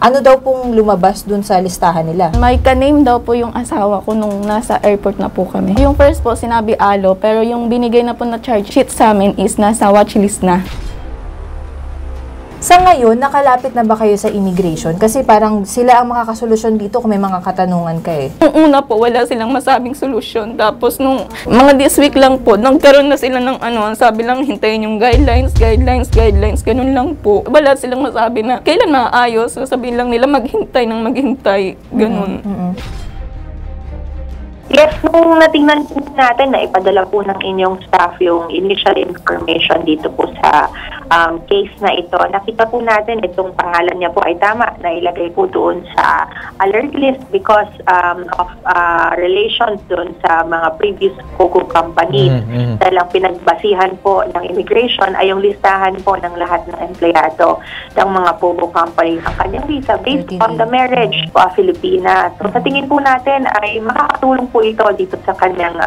Ano daw pong lumabas dun sa listahan nila? May ka-name daw po yung asawa ko nung nasa airport na po kami. Yung first po, sinabi alo, pero yung binigay na po na charge sheet sa amin is nasa watchlist na. Sa ngayon, nakalapit na ba kayo sa immigration? Kasi parang sila ang makakasolusyon dito kung may mga katanungan ka eh. Nung una po, wala silang masabing solusyon. Tapos nung mga this week lang po, nagkaroon na sila ng sabi lang, hintayin yung guidelines, ganun lang po. Wala silang masabi na kailan maayos, sabihin lang nila maghintay ng maghintay, ganun. Yes, nung natingnan po natin na ipadala po ng inyong staff yung initial information dito po sa case na ito, nakita po natin itong pangalan niya po ay tama na ilagay po doon sa alert list because of relations doon sa mga previous Pogo companies. Dahil ang pinagbasihan po ng immigration ay yung listahan po ng lahat ng empleyado ng mga Pogo companies ang kanyang visa based on the marriage po Pilipinas. So sa tingin po natin ay makakatulong po ito dito sa kanyang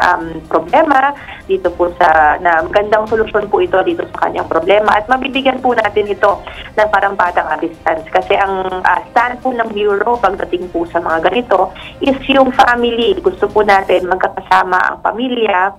problema, dito po sa magandang solusyon po ito dito sa kanyang problema at mabibigyan po natin ito ng parang batang assistance kasi ang stand po ng Bureau pagdating po sa mga ganito is yung family. Gusto po natin magkakasama ang pamilya.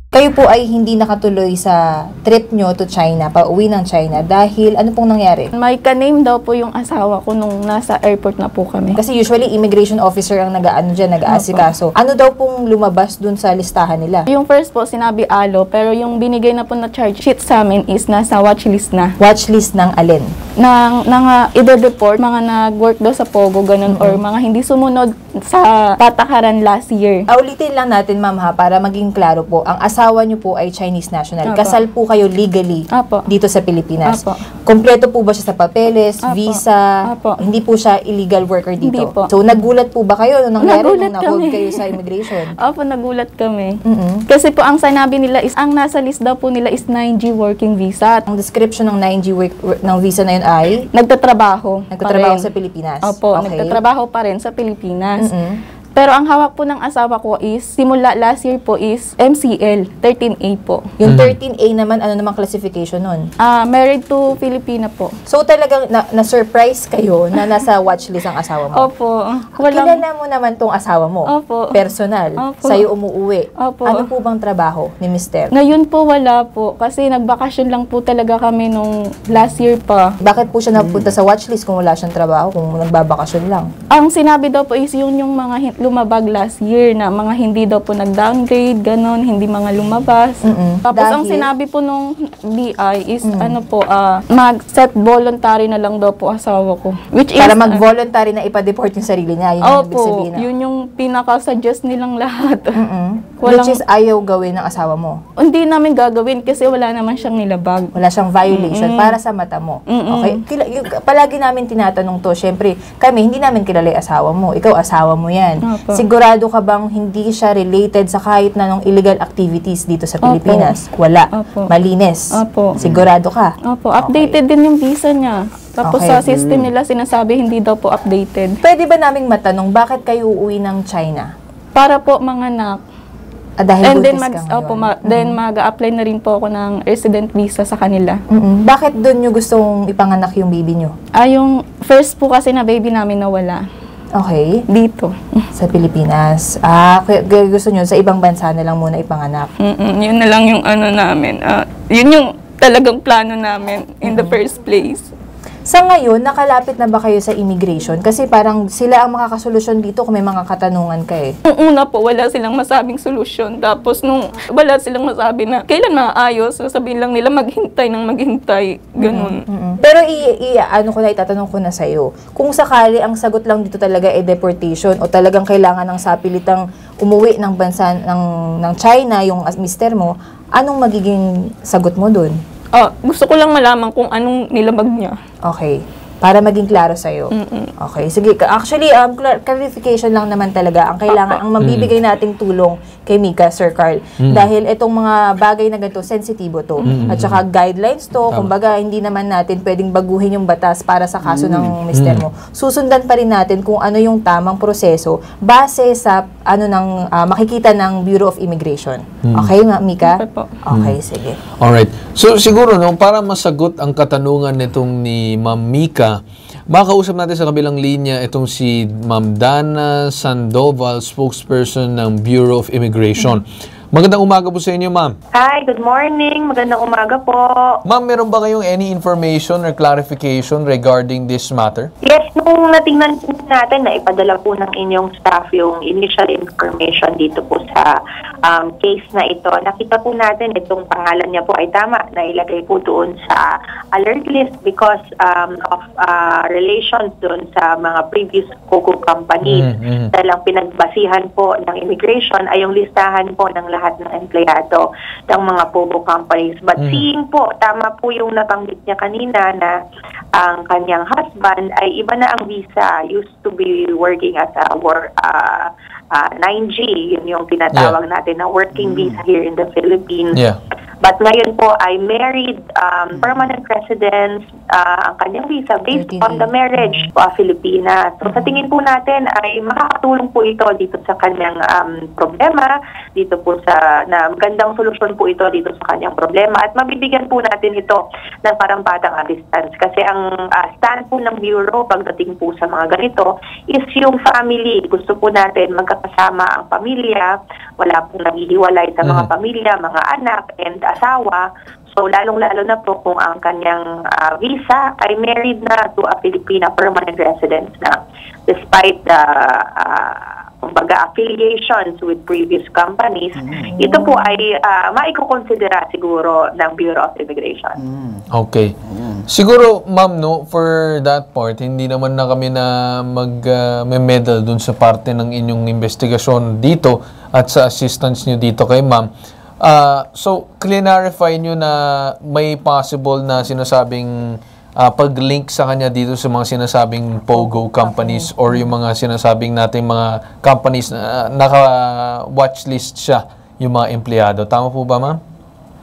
Kayo po ay hindi nakatuloy sa trip nyo to China, pauwi ng China, dahil ano pong nangyari? May ka-name daw po yung asawa ko nung nasa airport na po kami. Kasi usually immigration officer ang nag-aasikaso. Ano daw pong lumabas dun sa listahan nila? Yung first po, sinabi alo, pero yung binigay na po na charge sheet sa amin is nasa watchlist na. Watchlist ng alin? Nang i-report, mga nag-work daw sa Pogo, ganun, or mga hindi sumunod sa patakaran last year. Ulitin lang natin, ma'am ha, para maging klaro po. Ang asawa niyo po ay Chinese national. Apo. Kasal po kayo legally Apo. dito sa Pilipinas. Apo. Kompleto po ba siya sa papeles, Apo. visa? Apo. Hindi po siya illegal worker dito? Hindi po. So, nagulat po ba kayo nung nangyari nung Nagulat na-hold kami. kayo sa immigration? Opo, nagulat kami. Mm-mm. Kasi po ang sinabi nila is, ang nasa list daw po nila is 9G working visa. Ang description ng 9G ng visa na yun ay Nagtatrabaho pa rin. sa Pilipinas. Opo, Okay. nagtatrabaho pa rin sa Pilipinas. Mm-mm. Pero ang hawak po ng asawa ko is, simula last year po is MCL, 13A po. Yung 13A naman, ano namang classification nun? Married to Filipina po. So talagang na-surprise kayo na nasa watchlist ang asawa mo? Opo. Kilala mo naman tong asawa mo? Opo. Personal? Opo. Sa'yo umuuwi? Opo. Ano po bang trabaho ni Mister? Ngayon po wala po, kasi nagbakasyon lang po talaga kami nung last year pa. Bakit po siya napunta sa watchlist kung wala siyang trabaho, kung nagbabakasyon lang? Ang sinabi daw po is yung mga lumabag last year na mga hindi daw po nag-downgrade, ganon, hindi mga lumabas. Tapos ang sinabi po nung BI is mag-set voluntary na lang daw po asawa ko. Which is, Para mag-voluntary na ipa-deport yung sarili niya, yun ang ibig opo, sabihin na. yun yung pinaka-suggest nilang lahat. Which is ayaw gawin ng asawa mo? Hindi namin gagawin kasi wala naman siyang nilabag. Wala siyang violation para sa mata mo. Okay? Palagi namin tinatanong to, syempre, kami, hindi namin kilala yung asawa mo. Ikaw, asawa mo yan. Opo. Sigurado ka bang hindi siya related sa kahit na nung illegal activities dito sa Pilipinas? Wala. Opo. Malinis. Opo. Sigurado ka? Opo, updated din yung visa niya. Tapos Okay. sa system nila sinasabi hindi daw po updated. Pwede ba naming matanong, bakit kayo uuwi ng China? Para po manganak. Dahil And then buntis ka ngayon. then mag-a-apply na rin po ako ng resident visa sa kanila. Bakit doon nyo gustong ipanganak yung baby nyo? Yung first po kasi na baby namin nawala. Okay. Dito. Sa Pilipinas. Kaya gusto nyo sa ibang bansa na lang muna ipanganak. Yun na lang yung namin. Yun yung talagang plano namin in the first place. Sa ngayon, nakalapit na ba kayo sa immigration? Kasi parang sila ang makakasolusyon dito kung may mga katanungan ka eh. Nung una po, wala silang masabing solusyon. Tapos nung wala silang masabi na kailan maayos, sabihin lang nila maghintay ng maghintay. Ganun. Pero itatanong ko na sa'yo. Kung sakali ang sagot lang dito talaga ay deportation o talagang kailangan ng sapilitang umuwi ng bansa ng China, yung mister mo, anong magiging sagot mo dun? Gusto ko lang malaman kung anong nilabag niya. Okay. Para maging klaro sa'yo. Okay. Sige. Actually, clarification lang naman talaga ang kailangan, ang mabibigay nating tulong kay Mika, Sir Carl. Dahil itong mga bagay na ganito, sensitibo to. At saka guidelines to. Kumbaga, hindi naman natin pwedeng baguhin yung batas para sa kaso ng mister mo. Susundan pa rin natin kung ano yung tamang proseso base sa makikita ng Bureau of Immigration. Okay, Mika? Okay po. Okay, sige. Alright. So siguro para masagot ang katanungan nitong ni Ma'am Mika, Makakausap natin sa kabilang linya itong si Ma'am Dana Sandoval, spokesperson ng Bureau of Immigration. Magandang umaga po sa inyo, ma'am. Hi, good morning. Magandang umaga po. Ma'am, meron ba kayong any information or clarification regarding this matter? Yes, nung natingnan po natin na ipadala po ng inyong staff yung initial information dito po sa case na ito, nakita po natin itong pangalan niya po ay tama na ilagay po doon sa alert list because of relations doon sa mga previous cocoa companies. Dahil ang pinagbasihan po ng immigration ay yung listahan po ng lahat ng empleyado ng mga POGO companies. But seeing po, tama po yung nabanggit niya kanina na ang kanyang husband ay iba na ang visa, used to be working as a 9G, yun yung tinatawag natin na working visa here in the Philippines. But ngayon po ay married, permanent residence, ang kanyang visa based on the marriage po Filipinas. So sa tingin po natin ay makakatulong po ito dito sa kanyang problema, dito po sa magandang solusyon po ito dito sa kanyang problema at mabibigyan po natin ito ng parampatang assistance. Kasi ang stand po ng Bureau pagdating po sa mga ganito is yung family. Gusto po natin magkakasama ang pamilya, wala pong naghihiwalay sa mga pamilya, mga anak, and asawa. So, lalong-lalo na po kung ang kanyang visa ay married na to a Filipina permanent residence na despite the affiliations with previous companies, ito po ay maikukonsidera siguro ng Bureau of Immigration. Okay. Siguro, ma'am, no, for that part, hindi naman na kami na mag-medal dun sa parte ng inyong investigasyon dito at sa assistance nyo dito kay ma'am. So, clarify nyo na may possible na sinasabing pag-link sa kanya dito sa mga sinasabing POGO companies or yung mga sinasabing natin mga companies na naka-watchlist siya yung mga empleyado. Tama po ba, ma'am?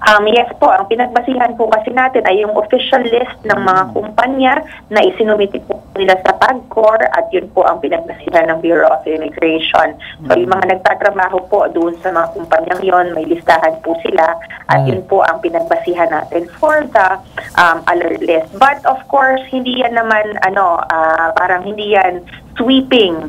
Yes po, ang pinagbasihan po kasi natin ay yung official list ng mga kumpanya na isinumiti po nila sa PAGCOR at yun po ang pinagbasihan ng Bureau of Immigration. So yung mga nagtatrabaho po doon sa mga kumpanyang yon, may listahan po sila at yun po ang pinagbasihan natin for the alert list. But of course, hindi yan naman parang hindi yan sweeping.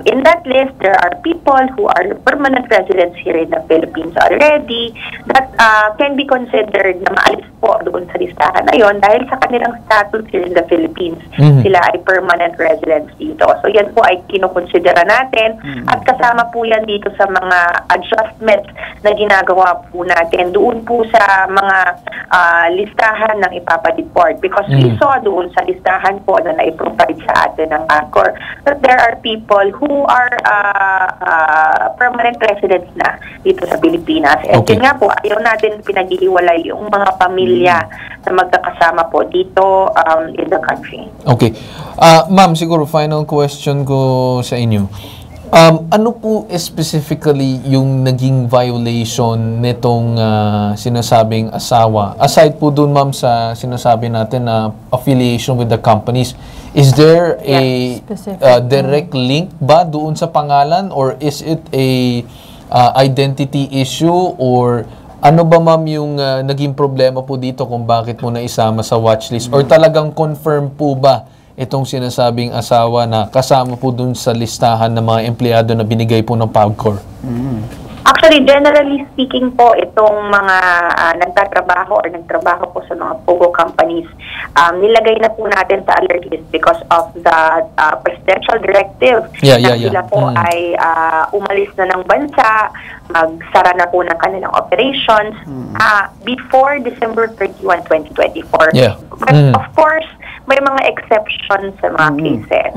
In that list, there are people who are permanent residents here in the Philippines already that can be considered na maalis po doon sa listahan na yon dahil sa kanilang status here in the Philippines. Sila ay permanent residents dito. So yan po ay kinukonsidera natin at kasama po yan dito sa mga adjustments na ginagawa po natin doon po sa mga listahan ng ipapadeport because we saw doon sa listahan po na na-provide sa atin ng ACOR that there are people who are permanent residents na dito sa Pilipinas. And yun nga po, ayaw natin pinaghihiwalay yung mga pamilya na magkakasama po dito in the country. Okay. Ma'am, siguro final question ko sa inyo. Ano po specifically yung naging violation nitong sinasabing asawa? Aside po dun, ma'am, sa sinasabi natin na affiliation with the companies, is there a direct link ba doon sa pangalan or is it a identity issue or ano ba, ma'am, yung naging problema po dito kung bakit mo naisama sa watchlist or talagang confirm po ba itong sinasabing asawa na kasama po dun sa listahan ng mga empleyado na binigay po ng PAGCOR? Actually, generally speaking po, itong mga nagtatrabaho or nagtrabaho po sa mga POGO companies, nilagay na po natin sa alert list because of the presidential directive na sila po ay umalis na ng bansa, magsara na po ng kanilang operations before December 31, 2024. But of course, may mga exceptions sa mga cases.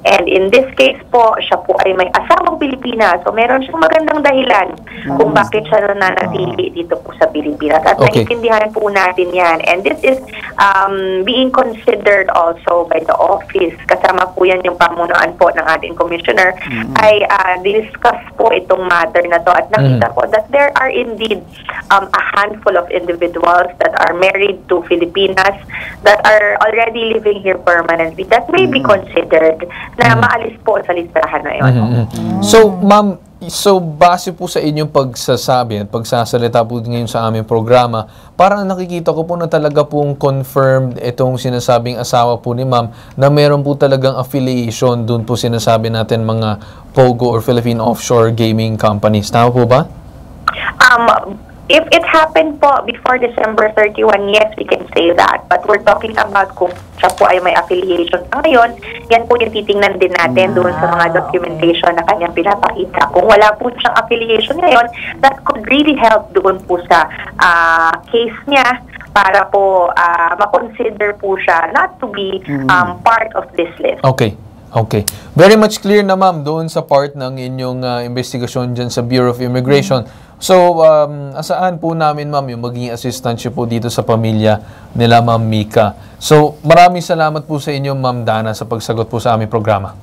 And in this case po, siya po ay may asawang Pilipinas. So meron siyang magandang dahilan kung bakit siya nananatili dito po sa Pilipinas. At naiintindihan po natin yan. And this is being considered also by the office. Kasama po yan yung pamunuan po ng ating commissioner ay discuss po itong matter na to. At nakita po that there are indeed a handful of individuals that are married to Filipinas that are already living here permanently that may be considered na maalis po sa listahan na yun. So, ma'am, So, base po sa inyong pagsasabi at pagsasalita po ngayon sa aming programa, parang nakikita ko po na talaga pong confirmed itong sinasabing asawa po ni ma'am na meron po talagang affiliation doon po sinasabi natin mga POGO or Philippine Offshore Gaming Companies. Tama po ba? If it happened po before December 31, yes, we can say that. But we're talking about kung siya po ay may affiliation pa ngayon, yan po yung titingnan din natin doon sa mga documentation na kanyang pinapakita. Kung wala po siyang affiliation ngayon, that could really help doon po sa case niya para po makonsider po siya not to be part of this list. Okay. Okay. Very much clear na ma'am doon sa part ng inyong investigasyon dyan sa Bureau of Immigration. So, asaan po namin ma'am yung magiging assistance po dito sa pamilya nila ma'am Mika. So, maraming salamat po sa inyo ma'am Dana sa pagsagot po sa aming programa.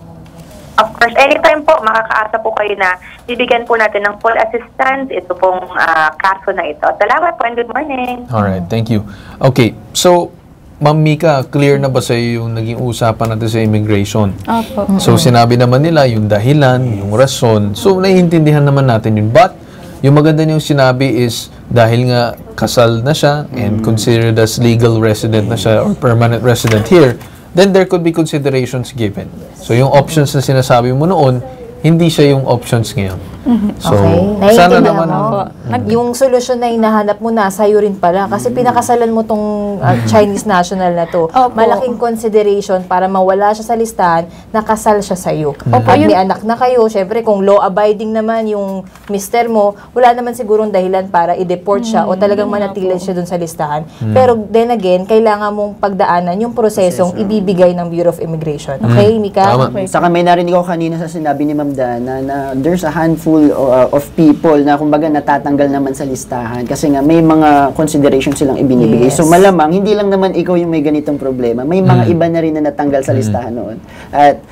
Of course, anytime po, makakaasa po kayo na bibigyan po natin ng full assistance ito pong kaso na ito. Salamat po and good morning. Alright, thank you. Okay, so, Ma'am Mika, clear na ba sa iyo yung naging usapan natin sa immigration? Opo. So, sinabi naman nila yung dahilan, yung rason. So, naiintindihan naman natin yun. But, yung maganda niyong sinabi is dahil nga kasal na siya and considered as legal resident na siya or permanent resident here, then there could be considerations given. So, yung options na sinasabi mo noon, hindi siya yung options ngayon. So, Okay. sana Naiintindihan naman... mo. Yung solusyon na hinahanap mo na sa'yo rin pala kasi pinakasalan mo tong Chinese national na to. Opo. Malaking consideration para mawala siya sa listahan, nakasal siya sa'yo. Opo, At yun- may anak na kayo, syempre kung law-abiding naman yung mister mo, wala naman sigurong dahilan para i-deport siya o talagang manatili siya dun sa listahan. Pero then again, kailangan mong pagdaanan yung prosesong ibibigay ng Bureau of Immigration. Okay, Mika? Tama. Saka may narinig ako kanina sa sinabi ni Ma'am Dana na there's a handful of people na kumbaga natatanggal naman sa listahan kasi nga may mga consideration silang ibinibigay. Yes. So malamang hindi lang naman ikaw yung may ganitong problema. May mga iba na rin na natanggal sa listahan noon. At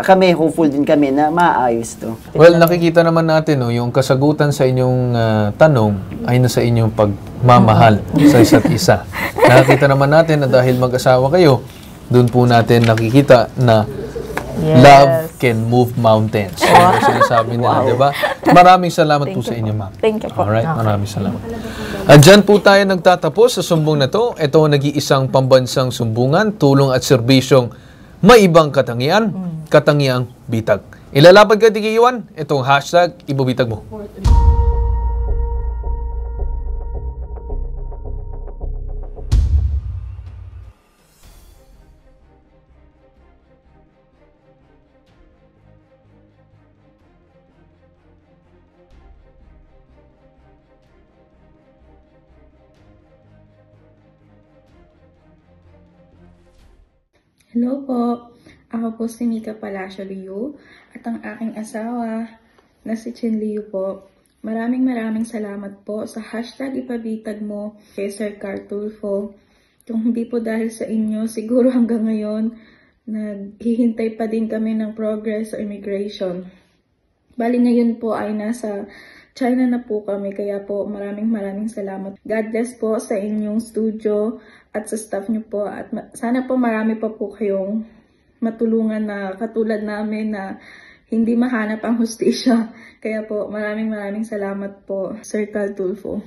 kami, hopeful din kami na maayos to. Well, nakikita naman natin, no, yung kasagutan sa inyong tanong ay nasa inyong pagmamahal sa isa't isa. Nakikita naman natin na dahil mag-asawa kayo, doon po natin nakikita na Yes. love can move mountains. Wow. Sinasabi nila, di ba? Maraming salamat po sa inyo, ma'am. Thank you po. Alright, maraming salamat. At dyan po tayo nagtatapos sa sumbong na to. Ito ang nag-iisang pambansang sumbungan, tulong at serbisyong may ibang katangian, katangiang bitag. Ilalapad ka, Tiki-Iwan, itong hashtag, ibubitag mo. Hello po, ako po si Mika Palacio Liu at ang aking asawa na si Chin Liu po. Maraming salamat po sa hashtag ipabitag mo kay Sir Carl Tulfo. Kung hindi po dahil sa inyo, siguro hanggang ngayon, naghihintay pa din kami ng progress sa immigration. Bali ngayon po ay nasa China na po kami, kaya po maraming salamat. God bless po sa inyong studio at sa staff niyo po at sana po marami pa po kayong matulungan na katulad namin na hindi mahanap ang hustisya. Kaya po maraming salamat po, Sir Carl Tulfo.